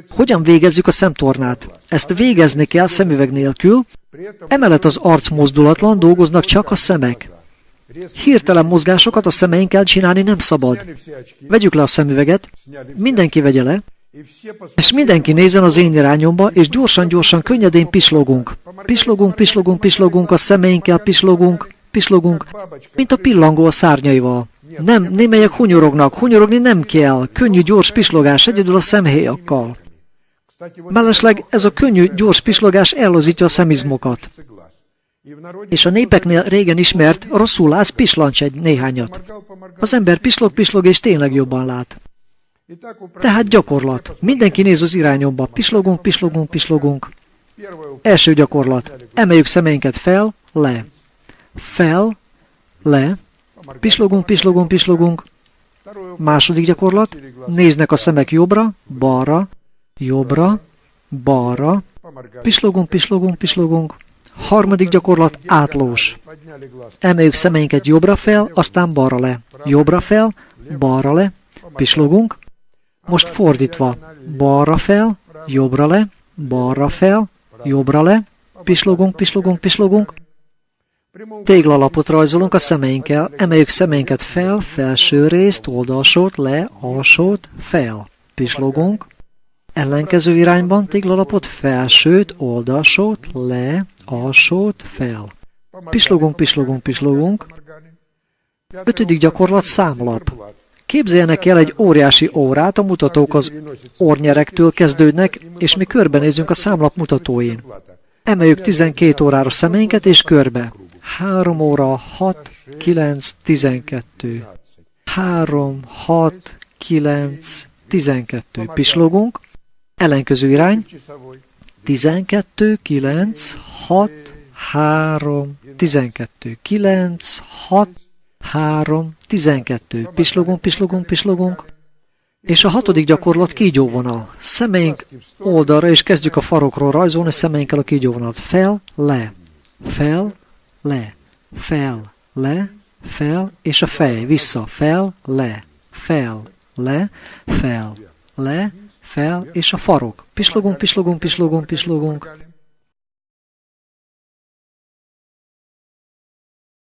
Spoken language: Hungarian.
Hogyan végezzük a szemtornát? Ezt végezni kell szemüveg nélkül, emellett az arc mozdulatlan, dolgoznak csak a szemek. Hirtelen mozgásokat a szemeinkkel csinálni nem szabad. Vegyük le a szemüveget, mindenki vegye le, és mindenki nézzen az én irányomba, és gyorsan, könnyedén pislogunk. Pislogunk a szemeinkkel, pislogunk, mint a pillangó a szárnyaival. Nem, némelyek hunyorogni nem kell, könnyű, gyors pislogás, egyedül a szemhéjakkal. Mellesleg ez a könnyű, gyors pislogás ellazítja a szemizmokat. És a népeknél régen ismert, rosszul látsz, pislancs egy néhányat. Az ember pislog, és tényleg jobban lát. Tehát gyakorlat. Mindenki néz az irányomba. Pislogunk. Első gyakorlat. Emeljük szemeinket fel, le. Fel, le. Pislogunk. Második gyakorlat. Néznek a szemek jobbra, balra. Pislogunk. Harmadik gyakorlat, átlós. Emeljük szemeinket jobbra fel, aztán balra le. Jobbra fel, balra le. Pislogunk. Most fordítva. Balra fel, jobbra le. Balra fel, jobbra le. Pislogunk. Téglalapot rajzolunk a szemeinkkel. Emeljük szemeinket fel, felső részt, oldalsót, le, alsót, fel. Pislogunk. Ellenkező irányban téglalapot, felsőt, oldalsót, le, alsót, fel. Pislogunk. Ötödik gyakorlat, számlap. Képzeljenek el egy óriási órát, a mutatók az orrnyerektől kezdődnek, és mi körbenézünk a számlap mutatóin. Emeljük 12 órára szemeinket, és körbe. 3 óra, 6, 9, 12. 3, 6, 9, 12. Pislogunk. Ellenkező irány. 12, 9, 6, 3, 12. 9, 6, 3, 12. Pislogunk. És a hatodik gyakorlat, kígyóvonal. Szemeink oldalra, és kezdjük a farokról rajzolni szemeinkkel a kígyóvonalat. Fel, le, és a fej. Vissza. Fel, le, és a farok. Pislogunk.